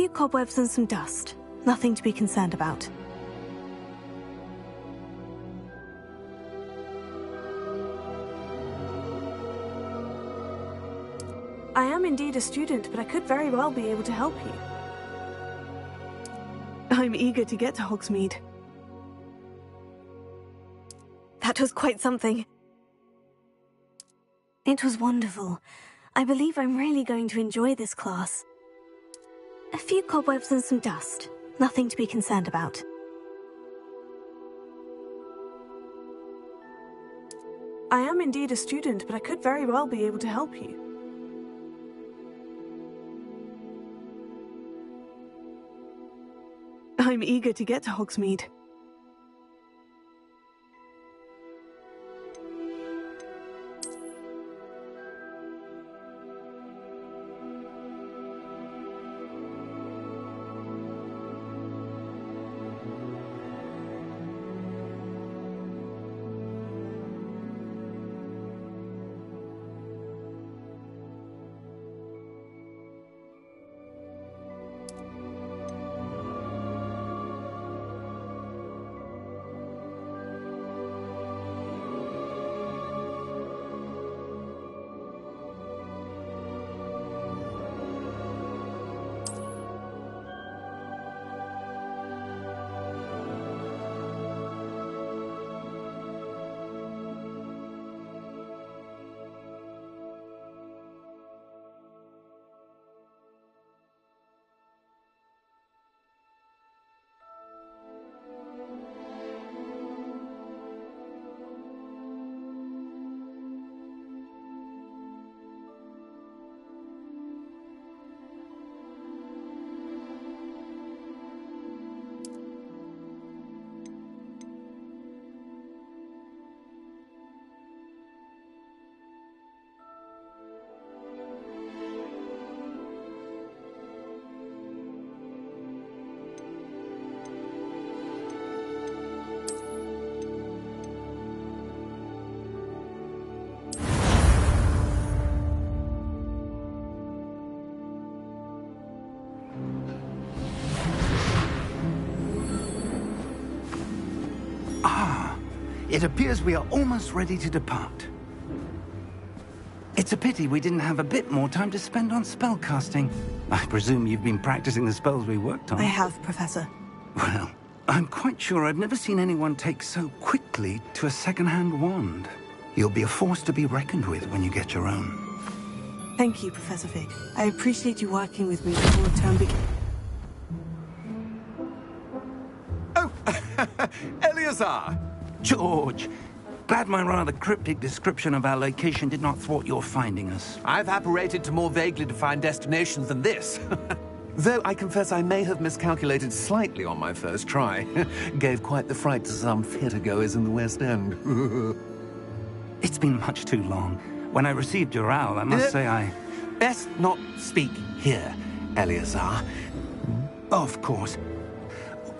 few cobwebs and some dust. Nothing to be concerned about. I am indeed a student, but I could very well be able to help you. I'm eager to get to Hogsmeade. That was quite something. It was wonderful. I believe I'm really going to enjoy this class. A few cobwebs and some dust. Nothing to be concerned about. I am indeed a student, but I could very well be able to help you. I'm eager to get to Hogsmeade. It appears we are almost ready to depart. It's a pity we didn't have a bit more time to spend on spellcasting. I presume you've been practicing the spells we worked on. I have, Professor. Well, I'm quite sure I've never seen anyone take so quickly to a second-hand wand. You'll be a force to be reckoned with when you get your own. Thank you, Professor Fig. I appreciate you working with me before the term begins. Oh, Eleazar! George, glad my rather cryptic description of our location did not thwart your finding us. I've apparated to more vaguely defined destinations than this. Though I confess I may have miscalculated slightly on my first try. Gave quite the fright to some theatre-goers in the West End. It's been much too long. When I received your owl, I must say I... Best not speak here, Eleazar. Of course.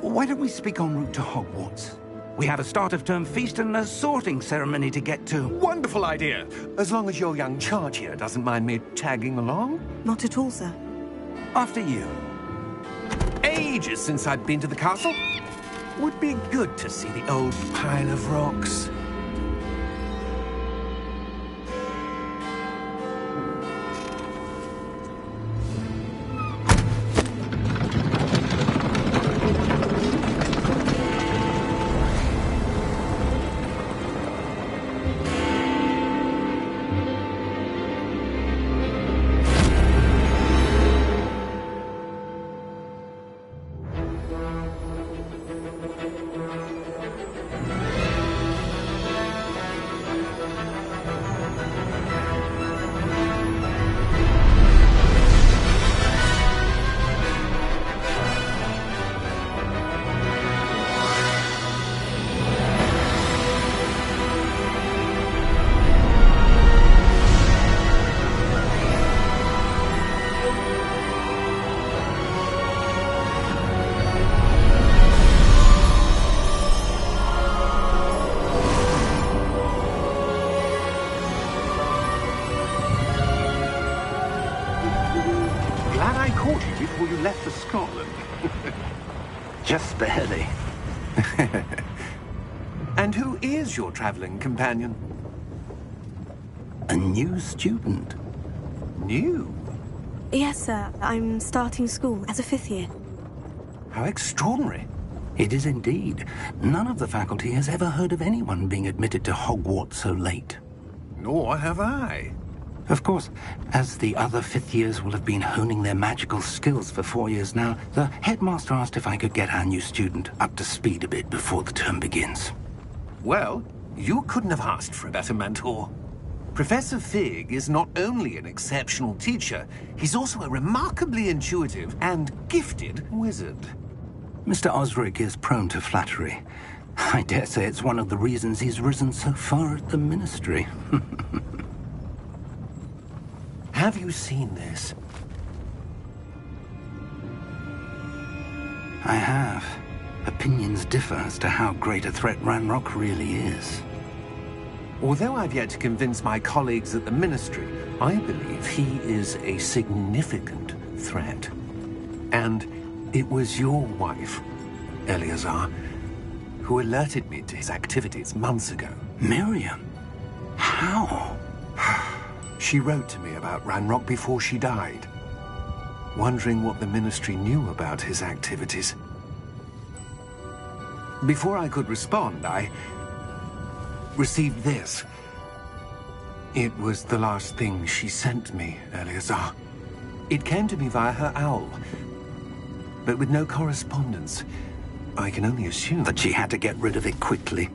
Why don't we speak en route to Hogwarts? We have a start-of-term feast and a sorting ceremony to get to. Wonderful idea! As long as your young charge here doesn't mind me tagging along. Not at all, sir. After you. Ages since I'd been to the castle. Would be good to see the old pile of rocks. Scotland. Just barely. And who is your traveling companion? A new student. New? Yes, sir. I'm starting school as a 5th year. How extraordinary. It is indeed. None of the faculty has ever heard of anyone being admitted to Hogwarts so late. Nor have I. Of course, as the other 5th years will have been honing their magical skills for 4 years now, the headmaster asked if I could get our new student up to speed a bit before the term begins. Well, you couldn't have asked for a better mentor. Professor Fig is not only an exceptional teacher, he's also a remarkably intuitive and gifted wizard. Mr. Osric is prone to flattery. I dare say it's one of the reasons he's risen so far at the Ministry. Have you seen this? I have. Opinions differ as to how great a threat Ranrock really is. Although I've yet to convince my colleagues at the Ministry, I believe he is a significant threat. And it was your wife, Eleazar, who alerted me to his activities months ago. Miriam? How? She wrote to me about Ranrock before she died, wondering what the Ministry knew about his activities. Before I could respond, I received this. It was the last thing she sent me, Eleazar. It came to me via her owl, but with no correspondence. I can only assume That she had to get rid of it quickly,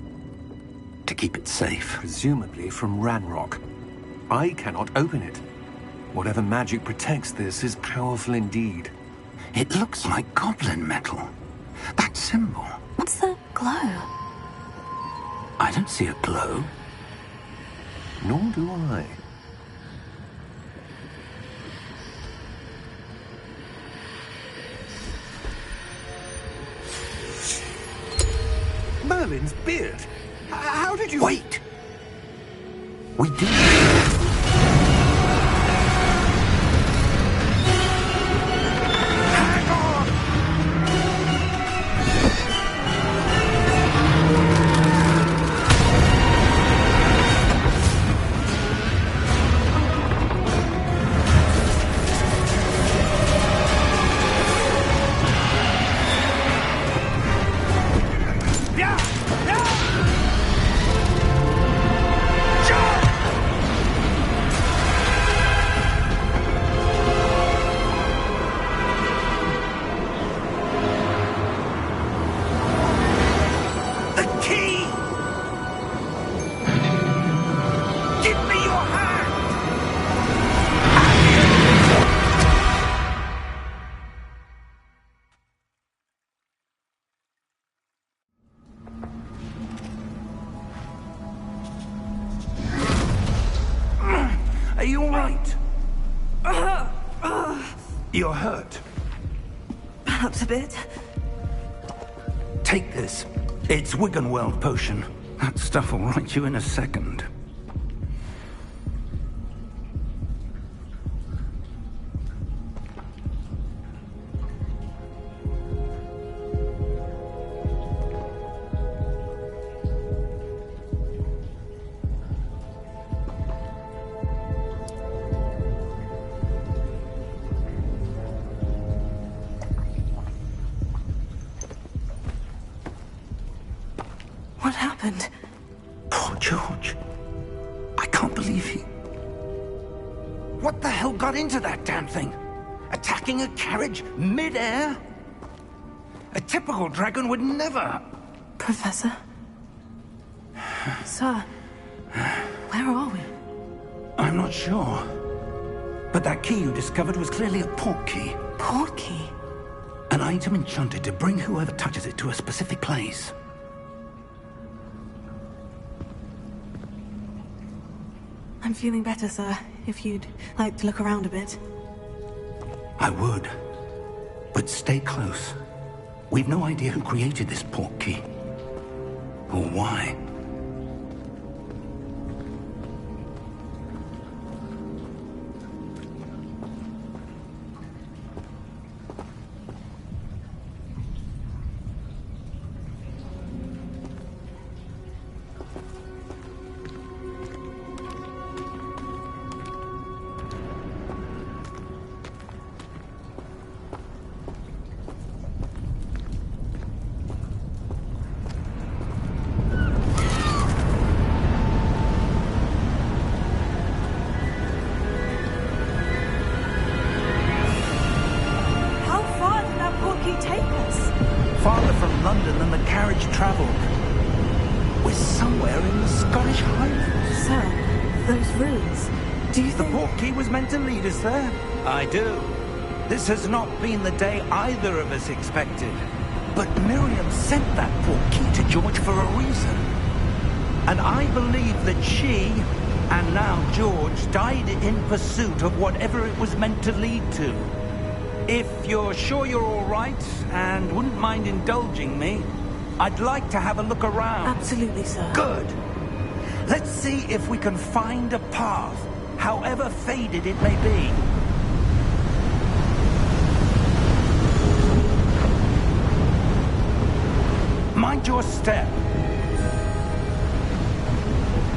to keep it safe. presumably from Ranrock. I cannot open it. Whatever magic protects this is powerful indeed. It looks like goblin metal. That symbol. What's the glow? I don't see a glow. Nor do I. Merlin's beard. How did you... Wait! We do. Hang on! Yeah! Yeah! Jump! The key! Give me your hand! Are you all right? You're hurt. Perhaps a bit. Take this. It's Wiggenweld potion. That stuff will right you in a second. What happened? Poor George. I can't believe he... What the hell got into that damn thing? Attacking a carriage mid-air? A typical dragon would never... Professor? Sir, where are we? I'm not sure. But that key you discovered was clearly a port key. Port key? An item enchanted to bring whoever touches it to a specific place. I'm feeling better, sir. If you'd like to look around a bit. I would. But stay close. We've no idea who created this port key. Or why. take us? Farther from London than the carriage travelled. We're somewhere in the Scottish Highlands. Sir, those ruins. Do you The think... portkey was meant to lead us there? I do. This has not been the day either of us expected. But Miriam sent that portkey to George for a reason. And I believe that she, and now George, died in pursuit of whatever it was meant to lead to. If you're sure you're all right, and wouldn't mind indulging me, I'd like to have a look around. Absolutely, sir. Good. Let's see if we can find a path, however faded it may be. Mind your step.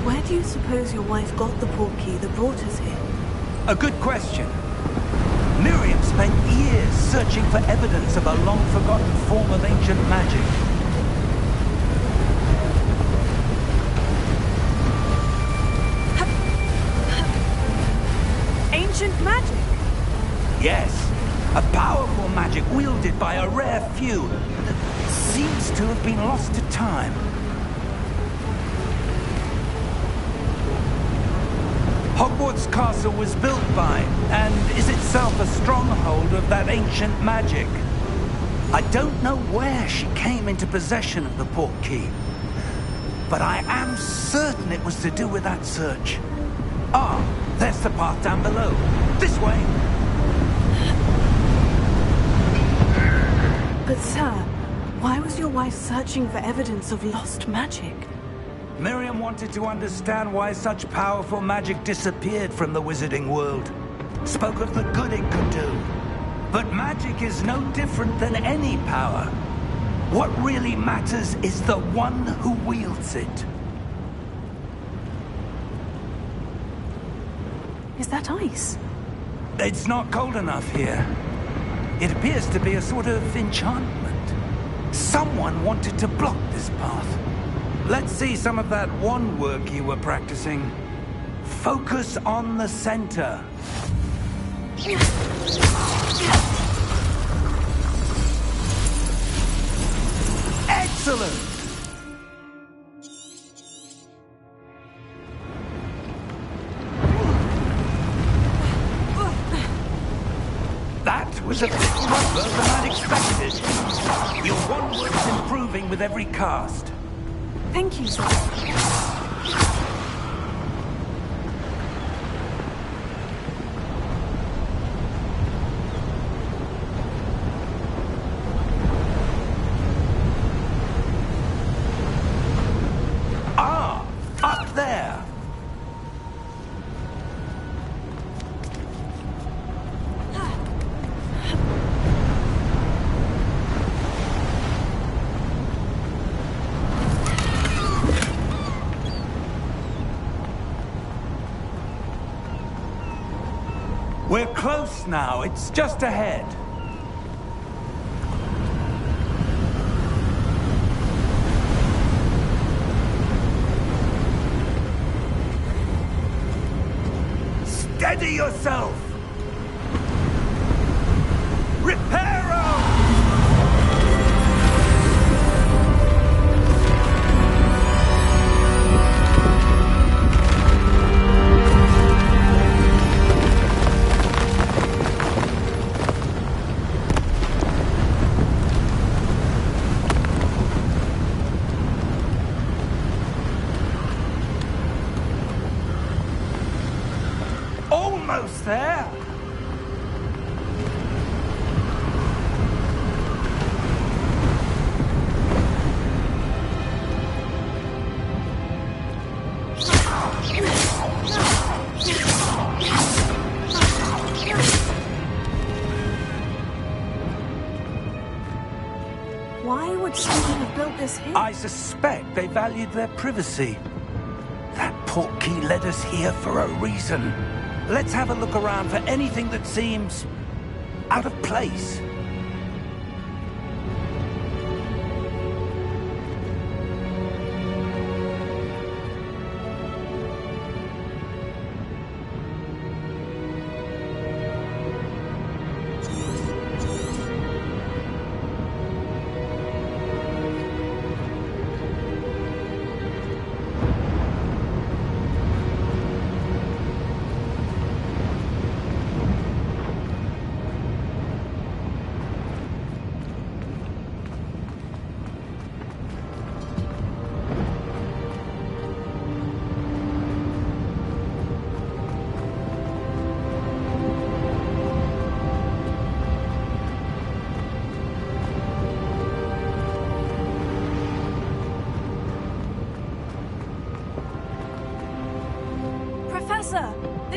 Where do you suppose your wife got the portkey that brought us here? A good question. Miriam spent years searching for evidence of a long-forgotten form of ancient magic. Ancient magic? Yes, a powerful magic wielded by a rare few that seems to have been lost to time. Hogwarts Castle was built by, and is itself a stronghold of that ancient magic. I don't know where she came into possession of the portkey, but I am certain it was to do with that search. Ah, there's the path down below. This way! But sir, why was your wife searching for evidence of lost magic? Miriam wanted to understand why such powerful magic disappeared from the wizarding world. Spoke of the good it could do. But magic is no different than any power. What really matters is the one who wields it. Is that ice? It's not cold enough here. It appears to be a sort of enchantment. Someone wanted to block this path. Let's see some of that wand work you were practicing. Focus on the center. Excellent! That was a bit rougher than I'd expected. Your wand work's improving with every cast. Thank you, sir. Ah, up there. We're close now. It's just ahead. Steady yourself! Reparo! Almost there. Why would someone have built this here? I suspect they valued their privacy. That portkey led us here for a reason. Let's have a look around for anything that seems out of place.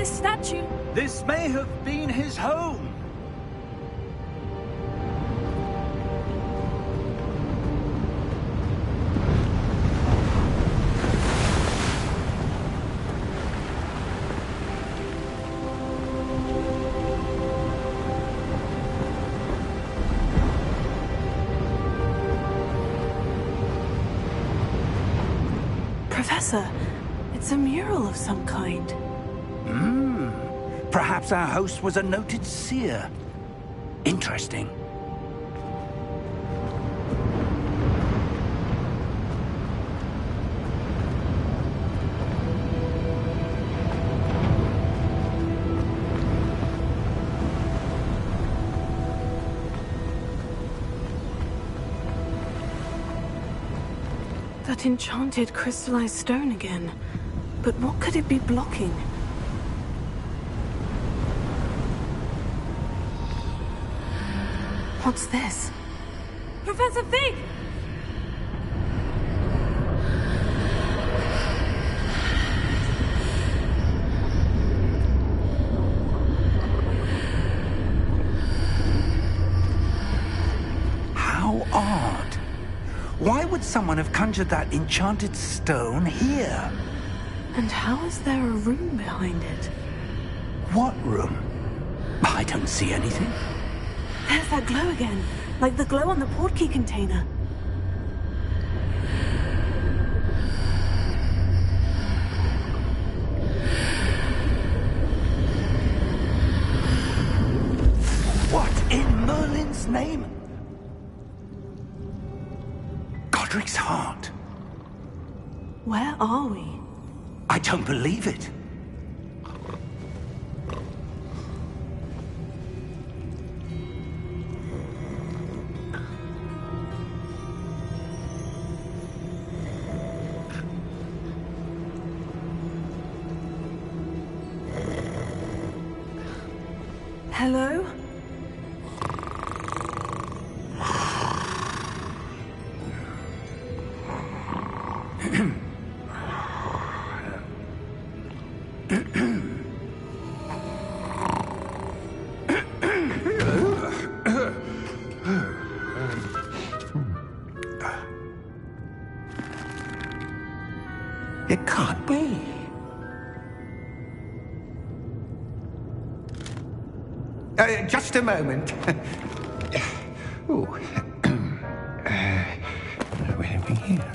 This statue... This may have been his home. Professor, it's a mural of some kind. Perhaps our host was a noted seer. Interesting. That enchanted crystallized stone again. But what could it be blocking? What's this? Professor Fig! How odd. Why would someone have conjured that enchanted stone here? And how is there a room behind it? What room? I don't see anything. There's that glow again, like the glow on the portkey container. What in Merlin's name? Godric's heart. Where are we? I don't believe it. Hello? It can't be. Just a moment. Oh. Where are we here?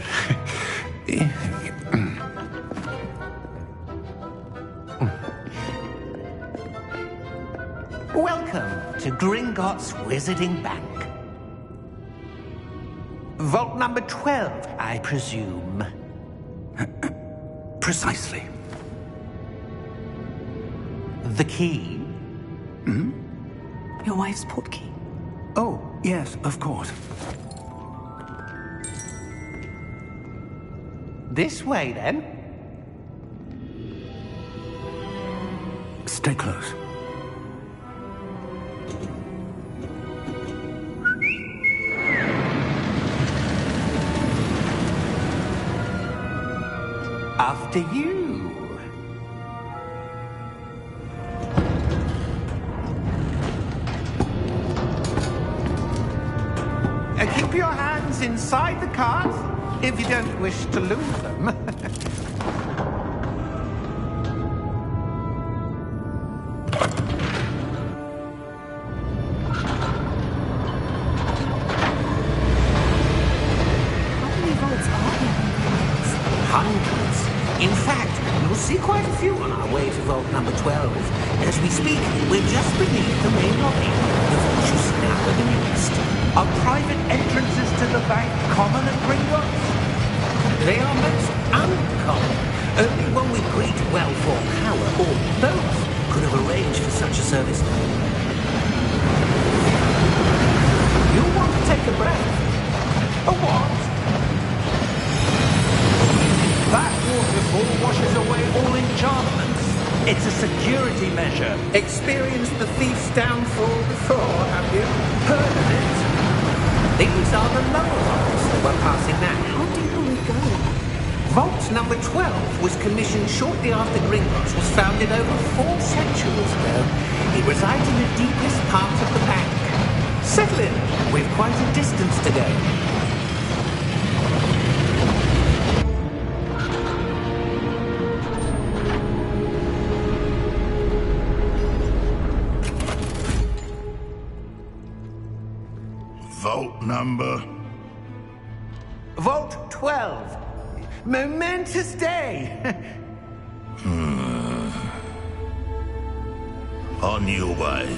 Welcome to Gringotts Wizarding Bank. Vault number 12, I presume. Precisely. The key? Your wife's portkey. Oh, yes, of course. This way, then. Stay close. After you. Keep your hands inside the cart if you don't wish to lose them. How many vaults are there in Gringotts? Hundreds. In fact, you'll see quite a few on our way to vault number 12. As we speak, we're just beneath the main lobby. The vault you see now in the east. Are private entrances to the bank common at Gringotts? They are most uncommon. Only one with great wealth or power, or both, could have arranged for such a service. You'll want to take a breath. A what? That waterfall washes away all enchantments. It's a security measure. Experienced the thief's downfall before, have you? Heard of it? These are the lower vaults that we're passing now. How deep will we go? Vault number 12 was commissioned shortly after Gringotts was founded over 4 centuries ago. It resides in the deepest part of the bank. Settle in. We've quite a distance to go. Vault number? Vault 12. Momentous day. On your way.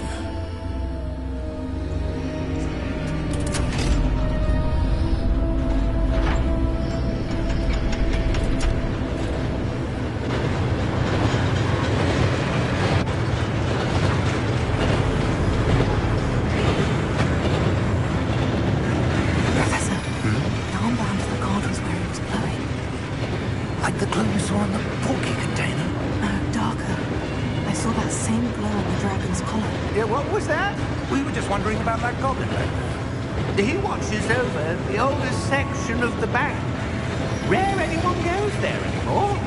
Professor, the armband for the guard was where it was glowing. Like the glow you saw on the porky container? No, darker. I saw that same glow on the dragon's collar. Yeah, what was that? We were just wondering about that goblin back there. He watches over the oldest section of the bank. Rare anyone goes there anymore.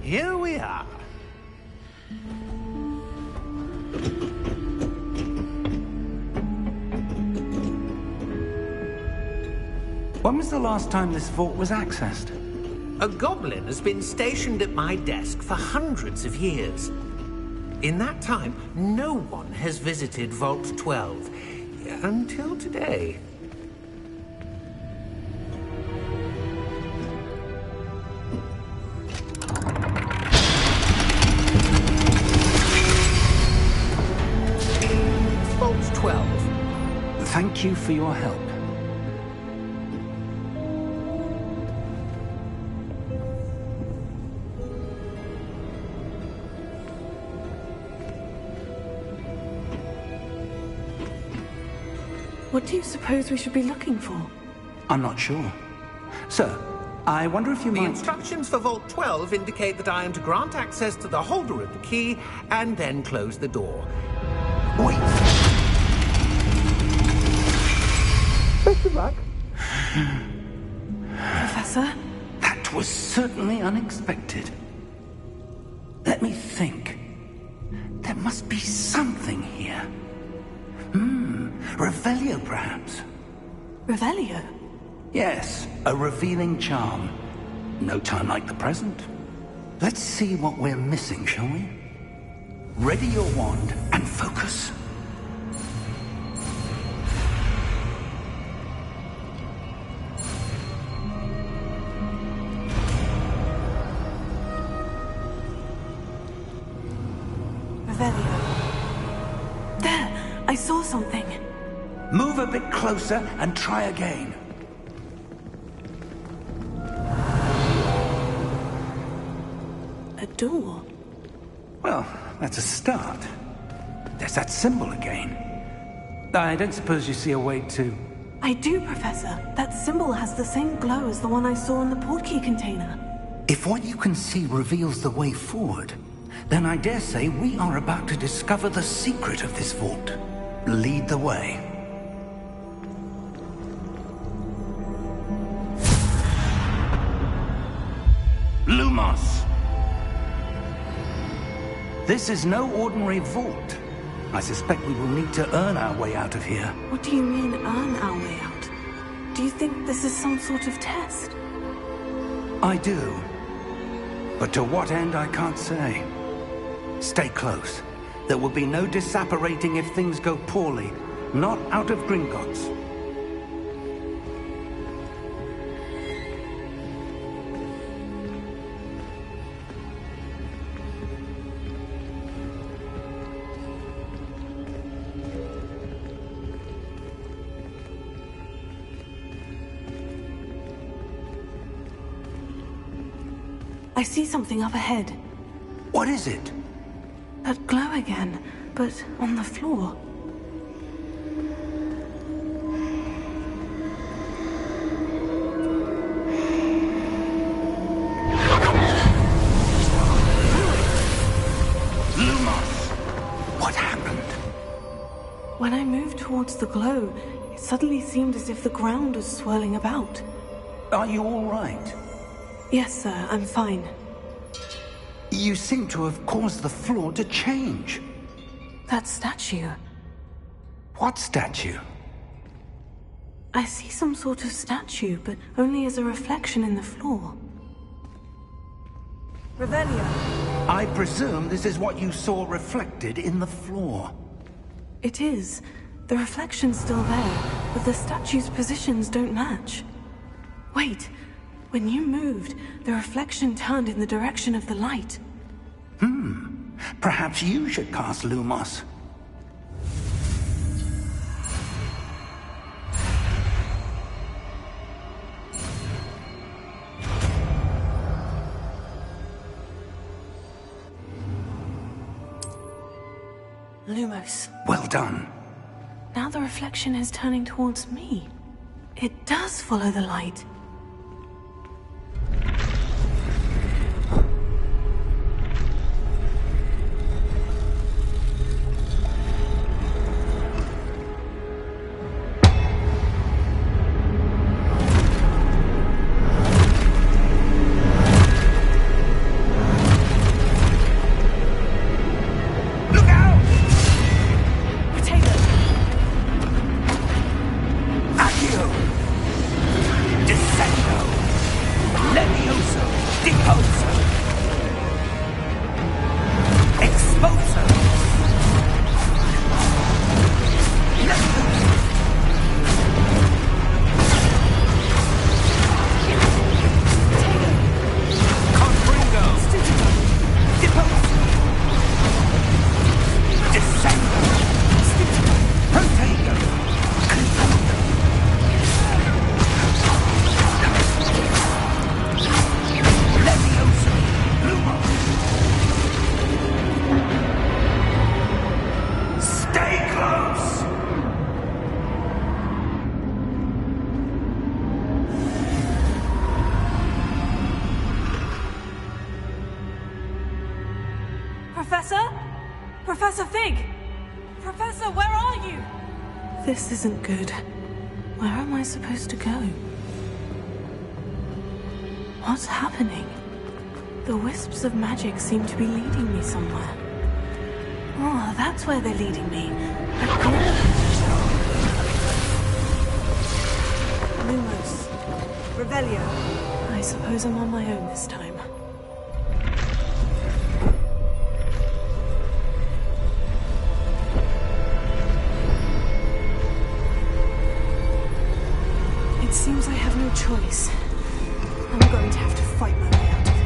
Here we are. When was the last time this vault was accessed? A goblin has been stationed at my desk for hundreds of years. In that time, no one has visited Vault 12. Until today. Vault 12. Thank you for your help. What do you suppose we should be looking for? I'm not sure. Sir, I wonder if you The might... instructions for Vault 12 indicate that I am to grant access to the holder of the key and then close the door. Wait. Best of luck. Professor? That was certainly unexpected. Let me think. There must be something here. Revelio, perhaps? Revelio? Yes, a revealing charm. No time like the present. Let's see what we're missing, shall we? Ready your wand and focus. Revelio. There! I saw something. Move a bit closer and try again. A door. Well, that's a start. There's that symbol again. I don't suppose you see a way to... I do, Professor. That symbol has the same glow as the one I saw in the portkey container. If what you can see reveals the way forward, then I dare say we are about to discover the secret of this vault. Lead the way. Lumos! This is no ordinary vault. I suspect we will need to earn our way out of here. What do you mean, earn our way out? Do you think this is some sort of test? I do. But to what end, I can't say. Stay close. There will be no disapparating if things go poorly. Not out of Gringotts. I see something up ahead. What is it? That glow again, but on the floor. When I moved towards the glow, it suddenly seemed as if the ground was swirling about. Are you all right? Yes, sir, I'm fine. You seem to have caused the floor to change. That statue. What statue? I see some sort of statue, but only as a reflection in the floor. Revelio. I presume this is what you saw reflected in the floor. It is. The reflection's still there, but the statue's positions don't match. Wait. When you moved, the reflection turned in the direction of the light. Perhaps you should cast Lumos. Lumos. Well done. Now the reflection is turning towards me. It does follow the light. Professor? Professor Fig! Professor, where are you? This isn't good. Where am I supposed to go? What's happening? The wisps of magic seem to be leading me somewhere. Oh, that's where they're leading me. Lumos. Revelio. I suppose I'm on my own this time. It seems I have no choice. I'm going to have to fight my way out of here.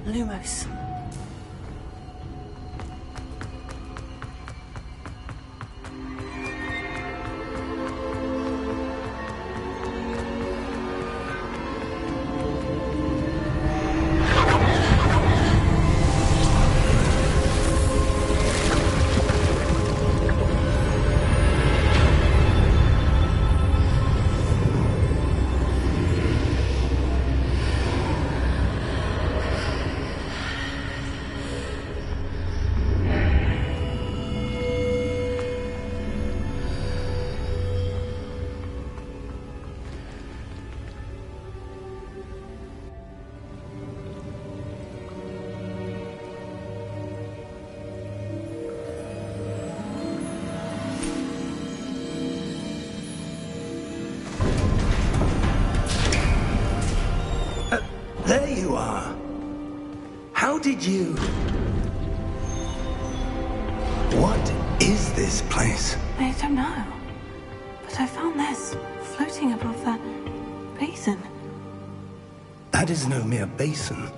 Lumos. did you? What is this place? I don't know. But I found this floating above that basin. That is no mere basin.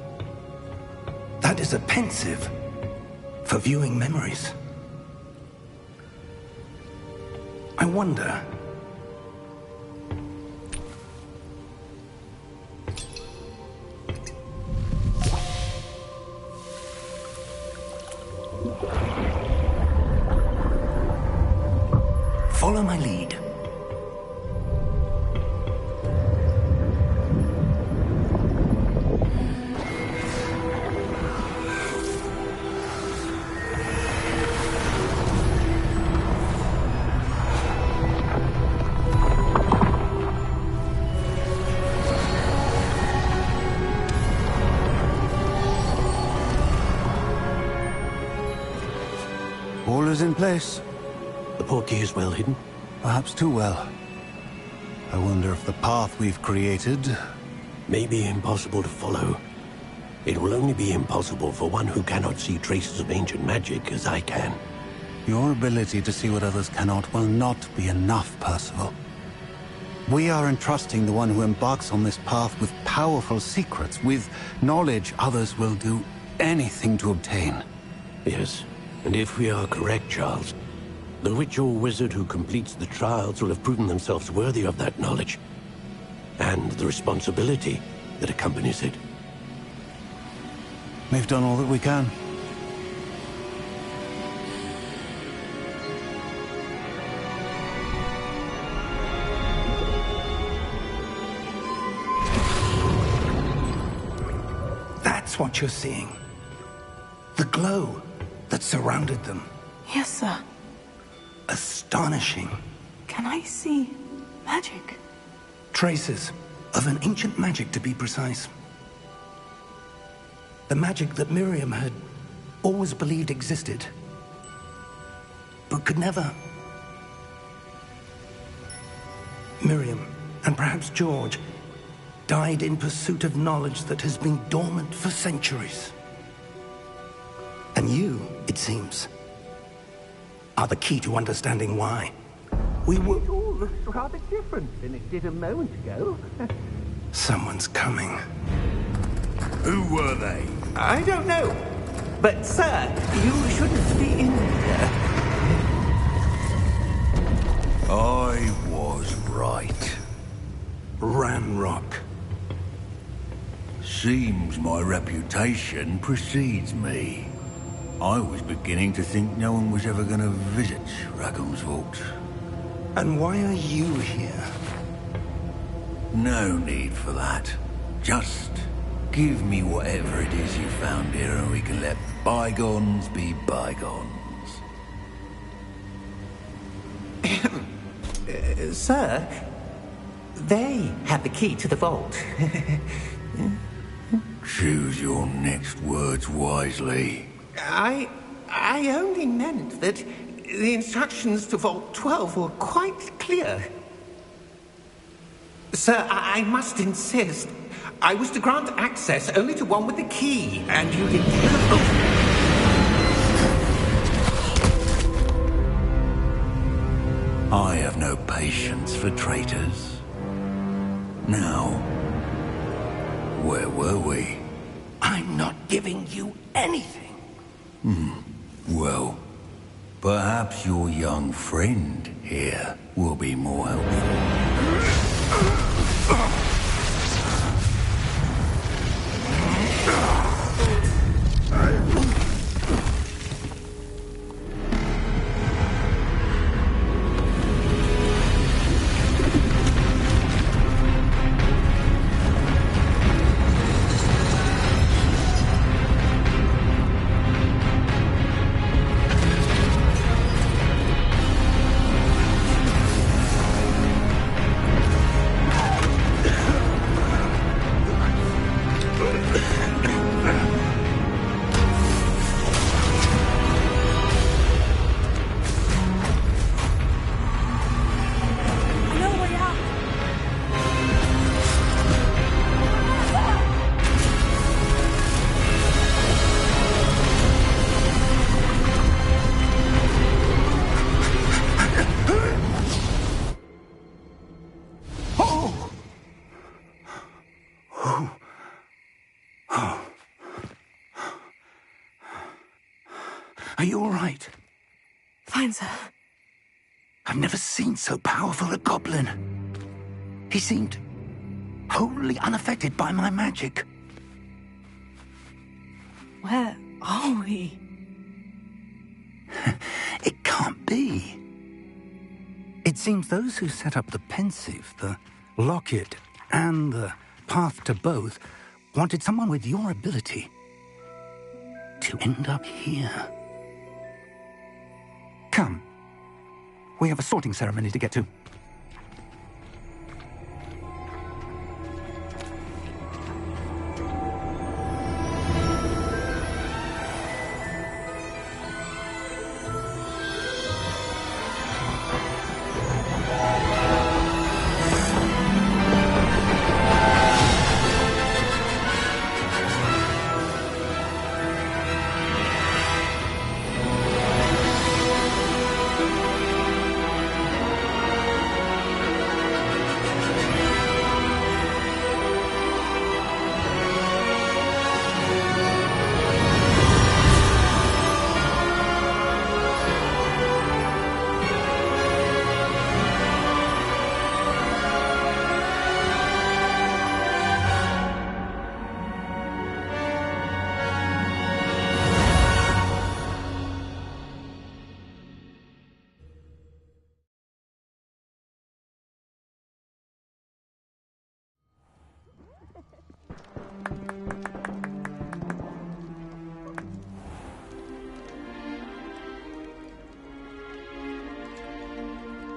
That is a pensive for viewing memories. I wonder... Follow my lead. All is in place. The portkey is well hidden? Perhaps too well. I wonder if the path we've created... may be impossible to follow. It will only be impossible for one who cannot see traces of ancient magic as I can. Your ability to see what others cannot will not be enough, Percival. We are entrusting the one who embarks on this path with powerful secrets, with knowledge others will do anything to obtain. Yes, and if we are correct, Charles, the witch or wizard who completes the trials will have proven themselves worthy of that knowledge, and the responsibility that accompanies it. We've done all that we can. That's what you're seeing. The glow that surrounded them. Yes, sir. Astonishing. Can I see magic? Traces of an ancient magic, to be precise. The magic that Miriam had always believed existed, but could never. Miriam, and perhaps George, died in pursuit of knowledge that has been dormant for centuries. And you, it seems, are the key to understanding why. We were... It all looks rather different than it did a moment ago. Someone's coming. Who were they? I don't know. But, sir, you shouldn't be in here. I was right. Ranrock. Seems my reputation precedes me. I was beginning to think no one was ever going to visit Rackham's Vault. And why are you here? No need for that. Just give me whatever it is you found here and we can let bygones be bygones. Sir, they have the key to the vault. Choose your next words wisely. I only meant that the instructions to Vault 12 were quite clear. Sir, I must insist. I was to grant access only to one with the key, and you did... I have no patience for traitors. Now, where were we? I'm not giving you anything. Well, perhaps your young friend here will be more helpful. Are you all right? Fine, sir. I've never seen so powerful a goblin. He seemed wholly unaffected by my magic. Where are we? It can't be. It seems those who set up the pensive, the locket, and the path to both wanted someone with your ability to end up here. Come. We have a sorting ceremony to get to.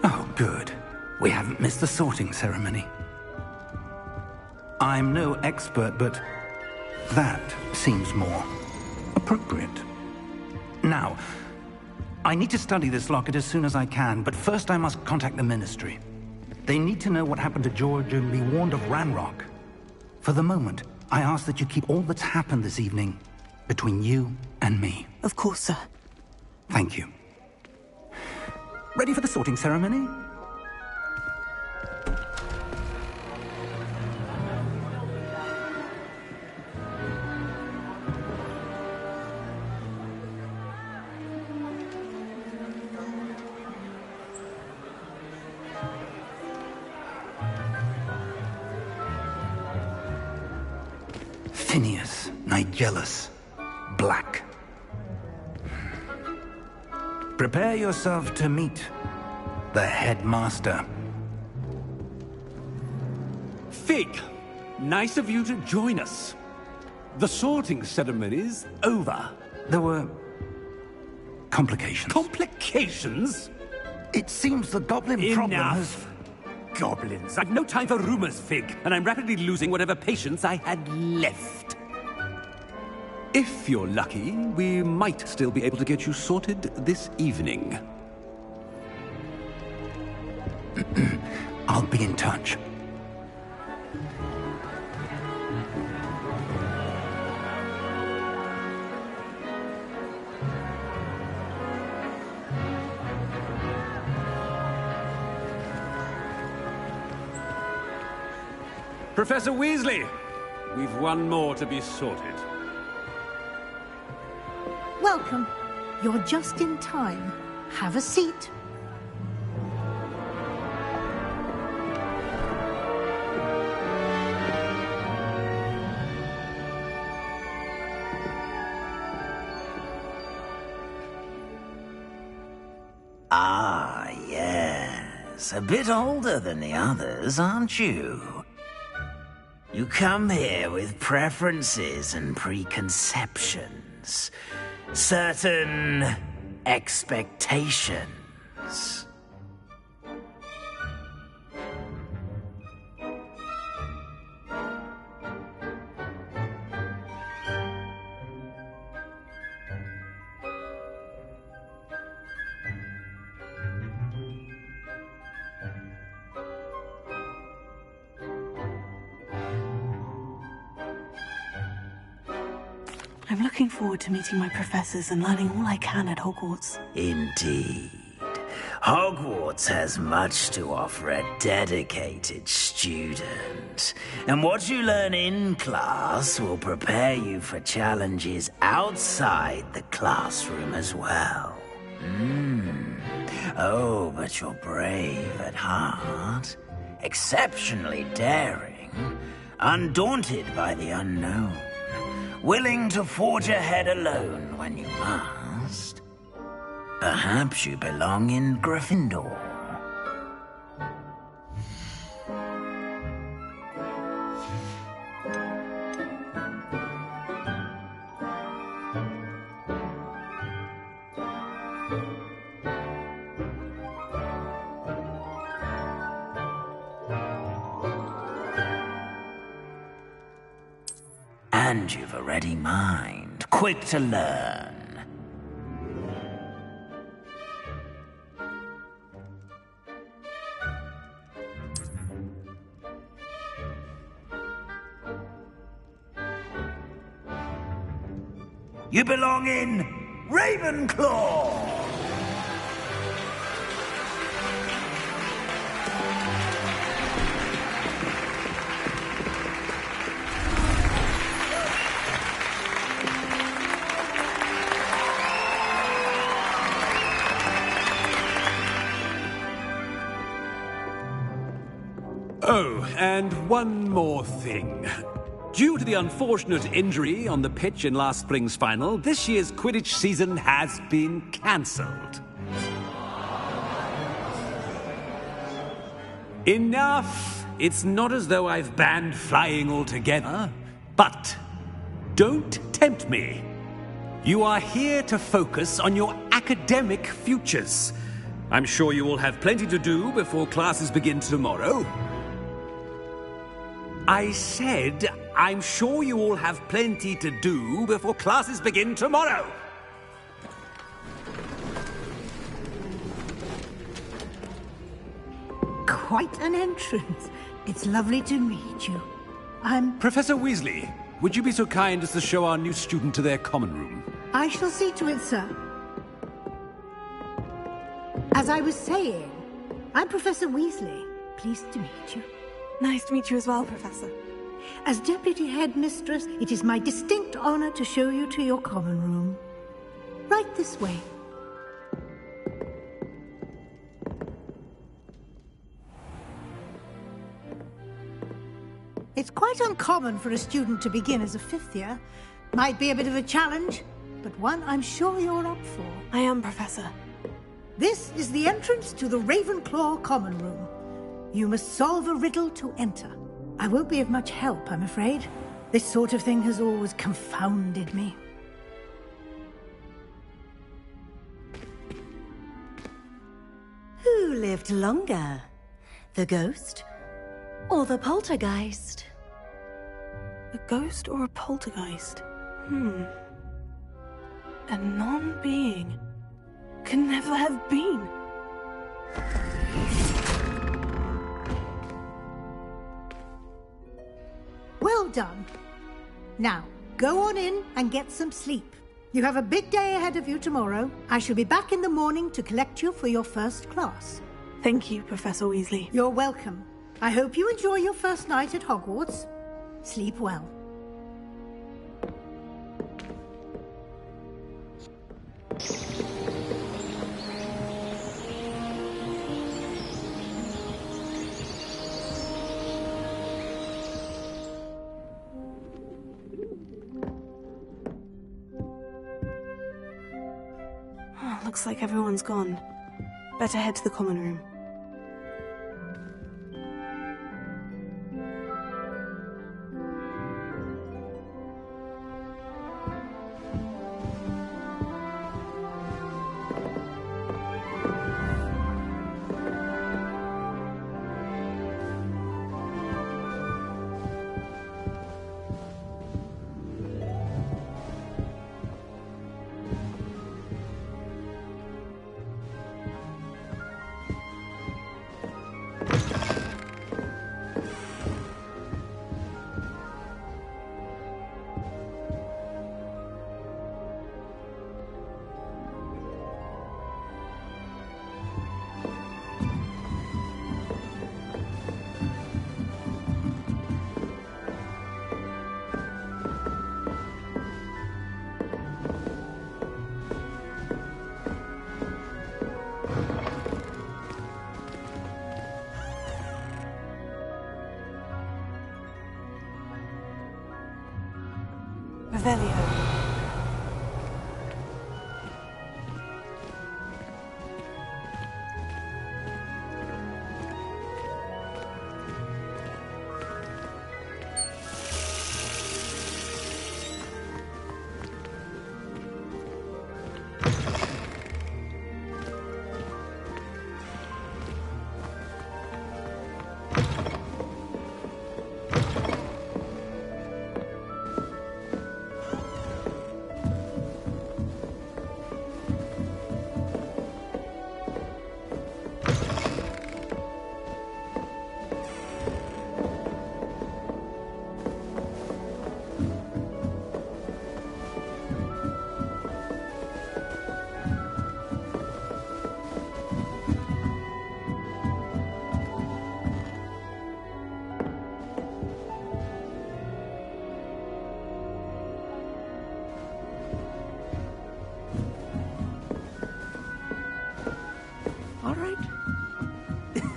Oh, good. We haven't missed the sorting ceremony. I'm no expert, but that seems more appropriate. Now, I need to study this locket as soon as I can, but first I must contact the Ministry. They need to know what happened to George and be warned of Ranrock. For the moment, I ask that you keep all that's happened this evening between you and me. Of course, sir. Thank you. Ready for the sorting ceremony? Phineas, Nigellus, Black. Prepare yourself to meet the headmaster. Fig, nice of you to join us. The sorting ceremony's over. There were complications. Complications? It seems the goblin problem has... Enough. Goblins. I've no time for rumors, Fig, and I'm rapidly losing whatever patience I had left. If you're lucky, we might still be able to get you sorted this evening. I'll be in touch. Professor Weasley, we've one more to be sorted. Welcome. You're just in time. Have a seat. Ah, yes. A bit older than the others, aren't you? You come here with preferences and preconceptions. Certain expectations. I'm looking forward to meeting my professors and learning all I can at Hogwarts. Indeed. Hogwarts has much to offer a dedicated student, and what you learn in class will prepare you for challenges outside the classroom as well. Oh, but you're brave at heart, exceptionally daring, undaunted by the unknown, willing to forge ahead alone when you must. Perhaps you belong in Gryffindor. And you've a ready mind, quick to learn. You belong in Ravenclaw! Oh, and one more thing. Due to the unfortunate injury on the pitch in last spring's final, this year's Quidditch season has been cancelled. Enough! It's not as though I've banned flying altogether, but don't tempt me. You are here to focus on your academic futures. I'm sure you will have plenty to do before classes begin tomorrow. I said, I'm sure you all have plenty to do before classes begin tomorrow. Quite an entrance. It's lovely to meet you. Professor Weasley, would you be so kind as to show our new student to their common room? I shall see to it, sir. As I was saying, I'm Professor Weasley. Pleased to meet you. Nice to meet you as well, Professor. As Deputy Headmistress, it is my distinct honor to show you to your common room. Right this way. It's quite uncommon for a student to begin as a fifth year. Might be a bit of a challenge, but one I'm sure you're up for. I am, Professor. This is the entrance to the Ravenclaw common room. You must solve a riddle to enter. I won't be of much help, I'm afraid. This sort of thing has always confounded me. Who lived longer? The ghost or the poltergeist? A ghost or a poltergeist? A non-being can never have been. Well done. Now, go on in and get some sleep. You have a big day ahead of you tomorrow. I shall be back in the morning to collect you for your first class. Thank you, Professor Weasley. You're welcome. I hope you enjoy your first night at Hogwarts. Sleep well. Looks like everyone's gone. Better head to the common room. Revelio.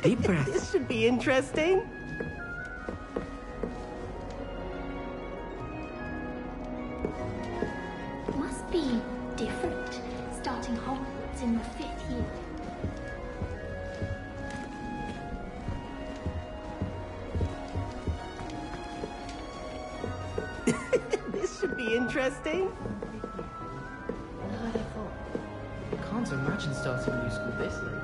Deep breath. This should be interesting. Must be different, starting Hogwarts in the 5th year. This should be interesting. Not at all. I can't imagine starting a new school this late.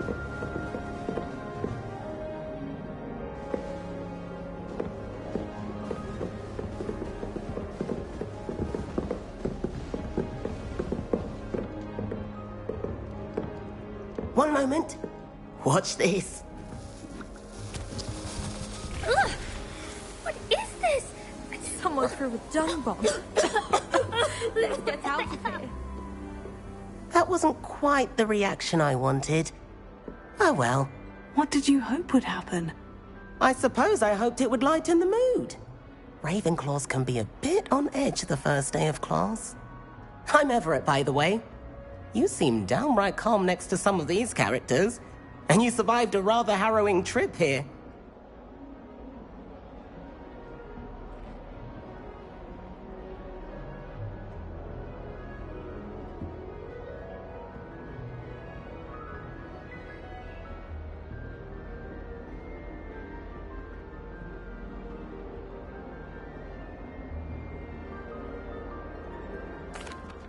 One moment. Watch this. Ugh! What is this? Someone threw a dung bomb. Let's get out of here. That wasn't quite the reaction I wanted. Oh well. What did you hope would happen? I suppose I hoped it would lighten the mood. Ravenclaws can be a bit on edge the first day of class. I'm Everett, by the way. You seem downright calm next to some of these characters, and you survived a rather harrowing trip here.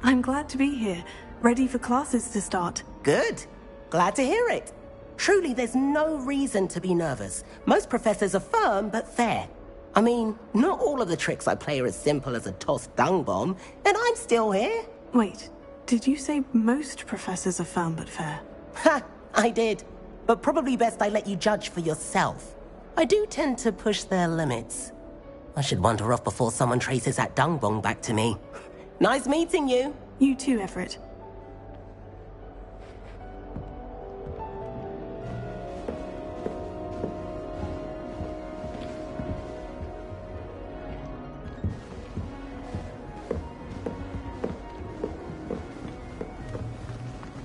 I'm glad to be here, ready for classes to start. Good. Glad to hear it. Truly, there's no reason to be nervous. Most professors are firm but fair. I mean, not all of the tricks I play are as simple as a tossed dung bomb, and I'm still here. Wait, did you say most professors are firm but fair? Ha! I did. But probably best I let you judge for yourself. I do tend to push their limits. I should wander off before someone traces that dung bomb back to me. Nice meeting you. You too, Everett.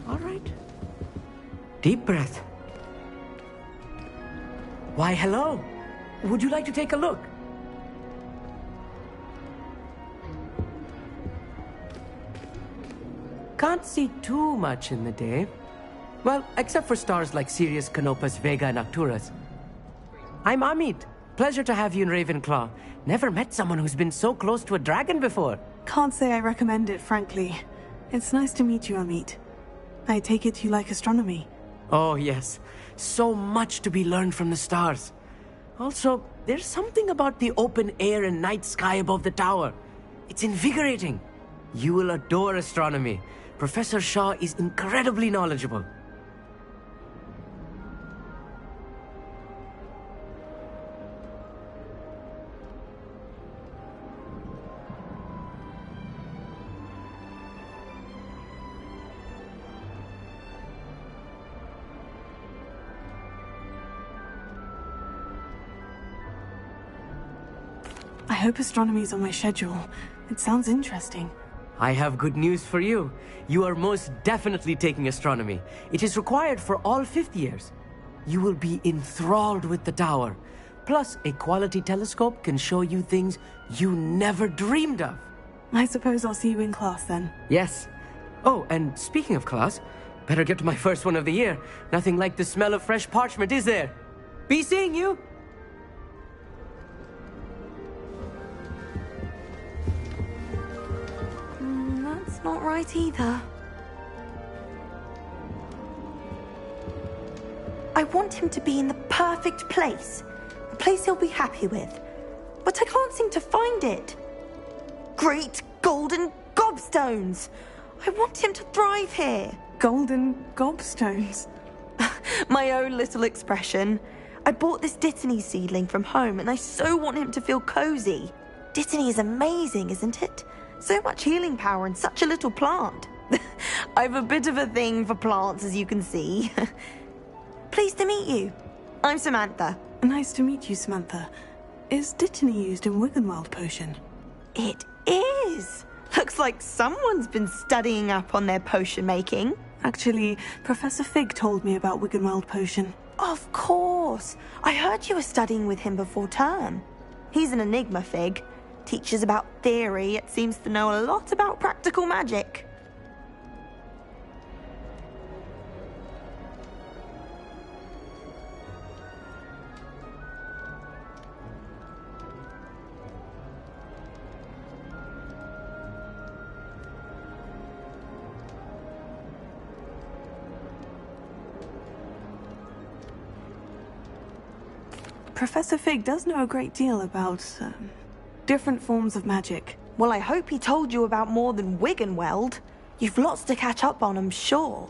All right. Deep breath. Why, hello. Would you like to take a look? Can't see too much in the day. Well, except for stars like Sirius, Canopus, Vega, and Arcturus. I'm Amit. Pleasure to have you in Ravenclaw. Never met someone who's been so close to a dragon before. Can't say I recommend it, frankly. It's nice to meet you, Amit. I take it you like astronomy. Oh, yes. So much to be learned from the stars. Also, there's something about the open air and night sky above the tower. It's invigorating. You will adore astronomy. Professor Shaw is incredibly knowledgeable. I hope astronomy's on my schedule. It sounds interesting. I have good news for you. You are most definitely taking astronomy. It is required for all 5th years. You will be enthralled with the tower. Plus, a quality telescope can show you things you never dreamed of. I suppose I'll see you in class then. Yes. Oh, and speaking of class, better get to my first one of the year. Nothing like the smell of fresh parchment, is there? Be seeing you! That's not right either. I want him to be in the perfect place. A place he'll be happy with. But I can't seem to find it. Great golden gobstones! I want him to thrive here. Golden gobstones? My own little expression. I bought this Dittany seedling from home and I so want him to feel cozy. Dittany is amazing, isn't it? So much healing power in such a little plant. I've a bit of a thing for plants, as you can see. Pleased to meet you. I'm Samantha. Nice to meet you, Samantha. Is Dittany used in Wiggenweld potion? It is. Looks like someone's been studying up on their potion making. Actually, Professor Fig told me about Wiggenweld potion. Of course. I heard you were studying with him before term. He's an enigma, Fig. Teaches about theory, yet seems to know a lot about practical magic. Professor Fig does know a great deal about, different forms of magic. Well, I hope he told you about more than Wiggenweld. You've lots to catch up on, I'm sure.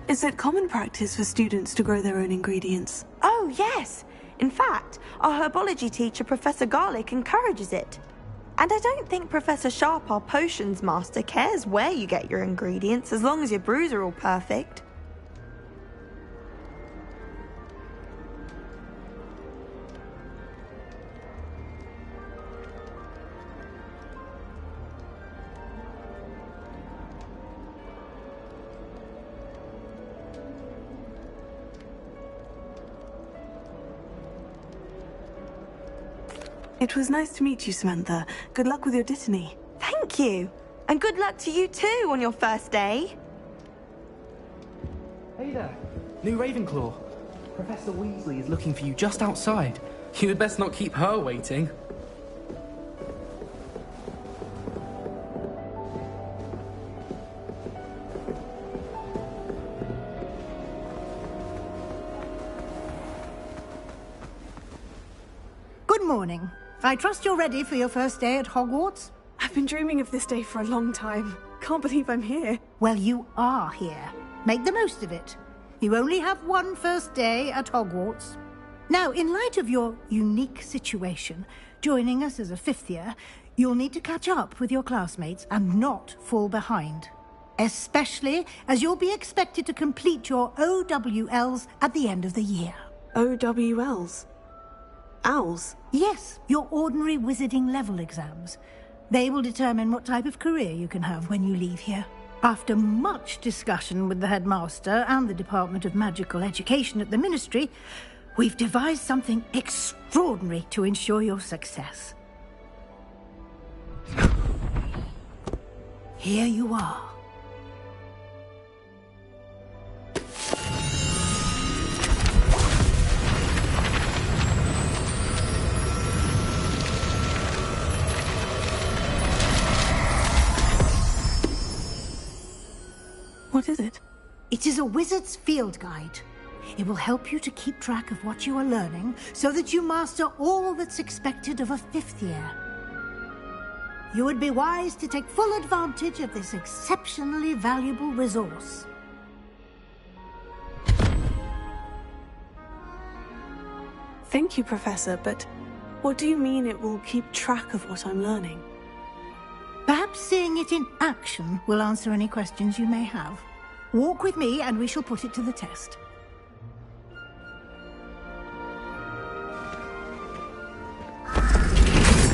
Is it common practice for students to grow their own ingredients? Oh, yes. In fact, our herbology teacher, Professor Garlick, encourages it. And I don't think Professor Sharp, our potions master, cares where you get your ingredients, as long as your brews are all perfect. It was nice to meet you, Samantha. Good luck with your Dittany. Thank you. And good luck to you too on your first day. Hey there. New Ravenclaw. Professor Weasley is looking for you just outside. You had best not keep her waiting. Good morning. I trust you're ready for your first day at Hogwarts? I've been dreaming of this day for a long time. Can't believe I'm here. Well, you are here. Make the most of it. You only have one first day at Hogwarts. Now, in light of your unique situation, joining us as a fifth year, you'll need to catch up with your classmates and not fall behind. Especially as you'll be expected to complete your OWLs at the end of the year. OWLs? Owls? Yes, your ordinary wizarding level exams. They will determine what type of career you can have when you leave here. After much discussion with the headmaster and the Department of Magical Education at the Ministry, we've devised something extraordinary to ensure your success. Here you are. What is it? It is a wizard's field guide. It will help you to keep track of what you are learning so that you master all that's expected of a fifth year. You would be wise to take full advantage of this exceptionally valuable resource. Thank you, Professor, but what do you mean it will keep track of what I'm learning? Perhaps seeing it in action will answer any questions you may have. Walk with me and we shall put it to the test.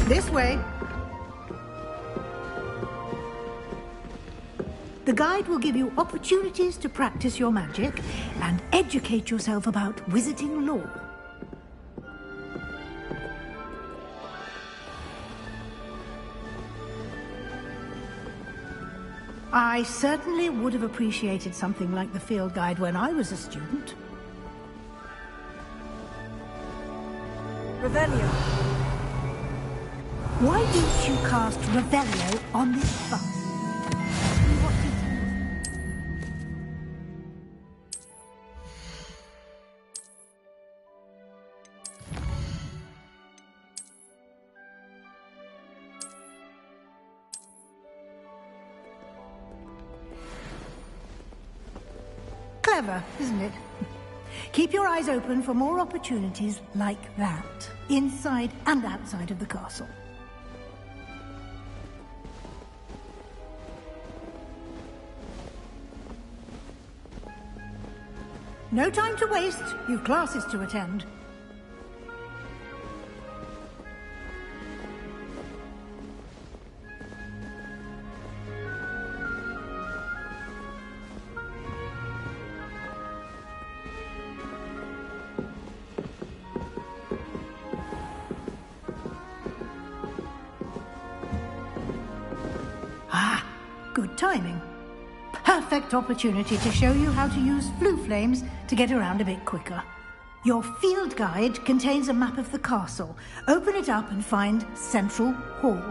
This way. The guide will give you opportunities to practice your magic and educate yourself about wizarding lore. I certainly would have appreciated something like the field guide when I was a student. Revelio. Why didn't you cast Revelio on this bus? What details? Clever, isn't it? Keep your eyes open for more opportunities like that, inside and outside of the castle. No time to waste. You've classes to attend. Ah, good timing. Perfect opportunity to show you how to use flue flames to get around a bit quicker. Your field guide contains a map of the castle. Open it up and find Central Hall.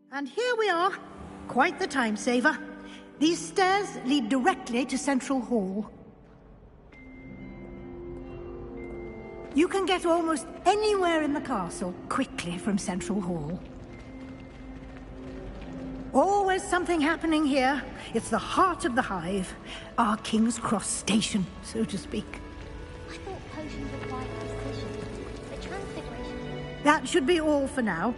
And here we are. Quite the time saver. These stairs lead directly to Central Hall. You can get almost anywhere in the castle quickly from Central Hall. Always something happening here. It's the heart of the hive. Our King's Cross station, so to speak. I thought potions required precision. The transfiguration. That should be all for now.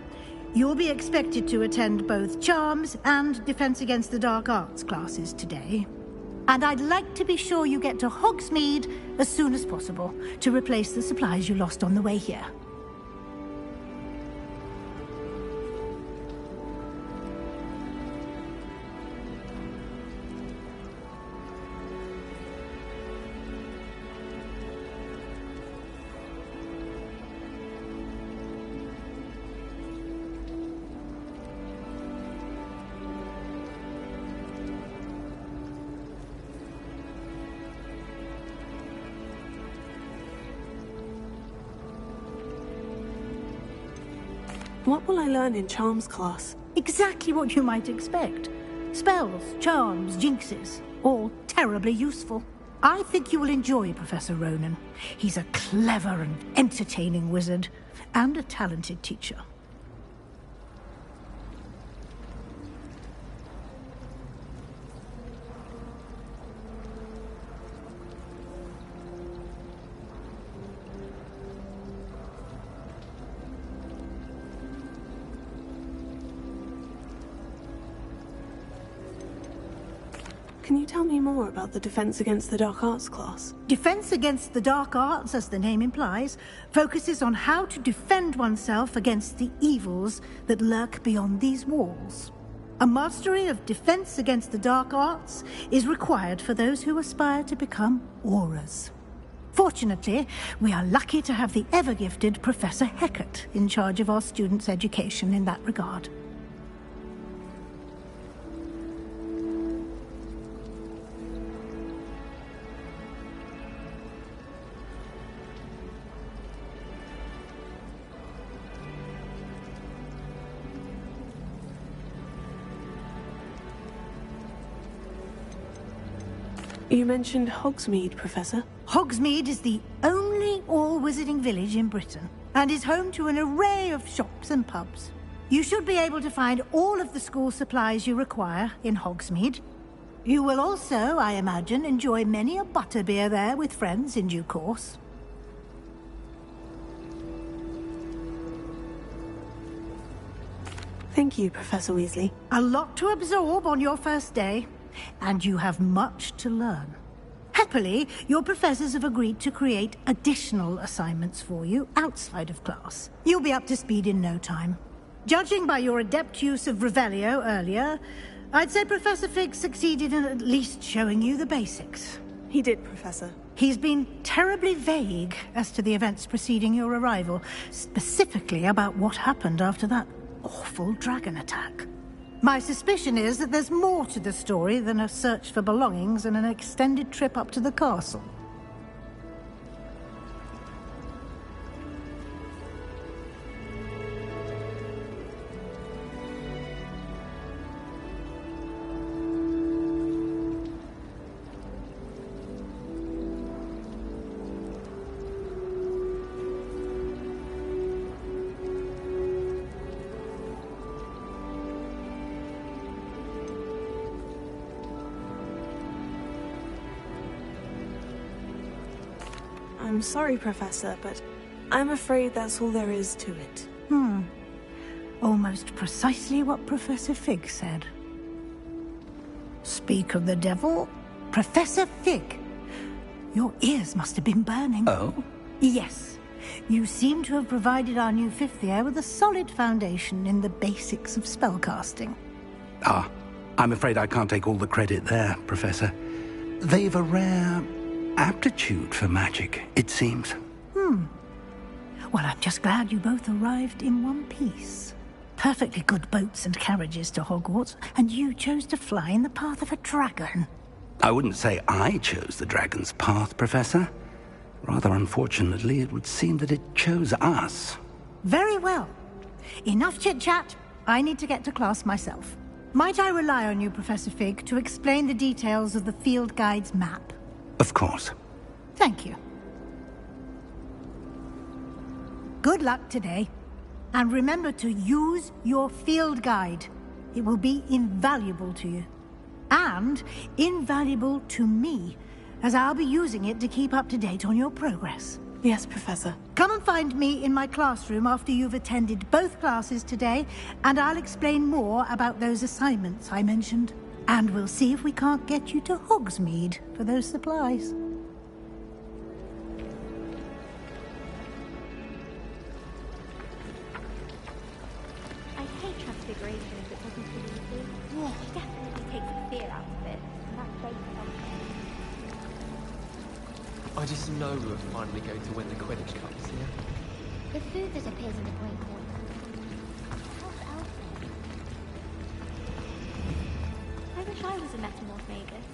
You'll be expected to attend both Charms and Defense Against the Dark Arts classes today. And I'd like to be sure you get to Hogsmeade as soon as possible to replace the supplies you lost on the way here. What will I learn in Charms class? Exactly what you might expect. Spells, charms, jinxes, all terribly useful. I think you will enjoy Professor Ronan. He's a clever and entertaining wizard, and a talented teacher. Can you tell me more about the Defense Against the Dark Arts class? Defense Against the Dark Arts, as the name implies, focuses on how to defend oneself against the evils that lurk beyond these walls. A mastery of Defense Against the Dark Arts is required for those who aspire to become auras. Fortunately, we are lucky to have the ever-gifted Professor Hecat in charge of our students' education in that regard. You mentioned Hogsmeade, Professor. Hogsmeade is the only all-wizarding village in Britain, and is home to an array of shops and pubs. You should be able to find all of the school supplies you require in Hogsmeade. You will also, I imagine, enjoy many a butterbeer there with friends in due course. Thank you, Professor Weasley. A lot to absorb on your first day, and you have much to learn. Happily, your professors have agreed to create additional assignments for you outside of class. You'll be up to speed in no time. Judging by your adept use of Revelio earlier, I'd say Professor Fig succeeded in at least showing you the basics. He did, Professor. He's been terribly vague as to the events preceding your arrival, specifically about what happened after that awful dragon attack. My suspicion is that there's more to the story than a search for belongings and an extended trip up to the castle. I'm sorry, Professor, but I'm afraid that's all there is to it. Almost precisely what Professor Fig said. Speak of the devil, Professor Fig. Your ears must have been burning. Oh? Yes. You seem to have provided our new fifth year with a solid foundation in the basics of spellcasting. Ah, I'm afraid I can't take all the credit there, Professor. They've a rare aptitude for magic, it seems. Well, I'm just glad you both arrived in one piece. Perfectly good boats and carriages to Hogwarts, and you chose to fly in the path of a dragon. I wouldn't say I chose the dragon's path, Professor. Rather unfortunately, it would seem that it chose us. Very well. Enough chit-chat. I need to get to class myself. Might I rely on you, Professor Fig, to explain the details of the field guide's map? Of course. Thank you. Good luck today. And remember to use your field guide. It will be invaluable to you. And invaluable to me, as I'll be using it to keep up to date on your progress. Yes, Professor. Come and find me in my classroom after you've attended both classes today, and I'll explain more about those assignments I mentioned. And we'll see if we can't get you to Hogsmeade for those supplies. I hate Transfiguration if it wasn't for Weasley. He definitely takes the fear out of it, and that's very helpful. I just know we were finally going to win the Quidditch Cup this year. The food that appears in the Grey Hall. How's Alfred? I wish I was a metamorph magus.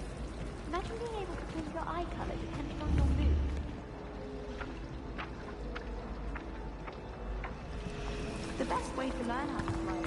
Imagine being able to change your eye colour depending on your mood. The best way to learn how to fly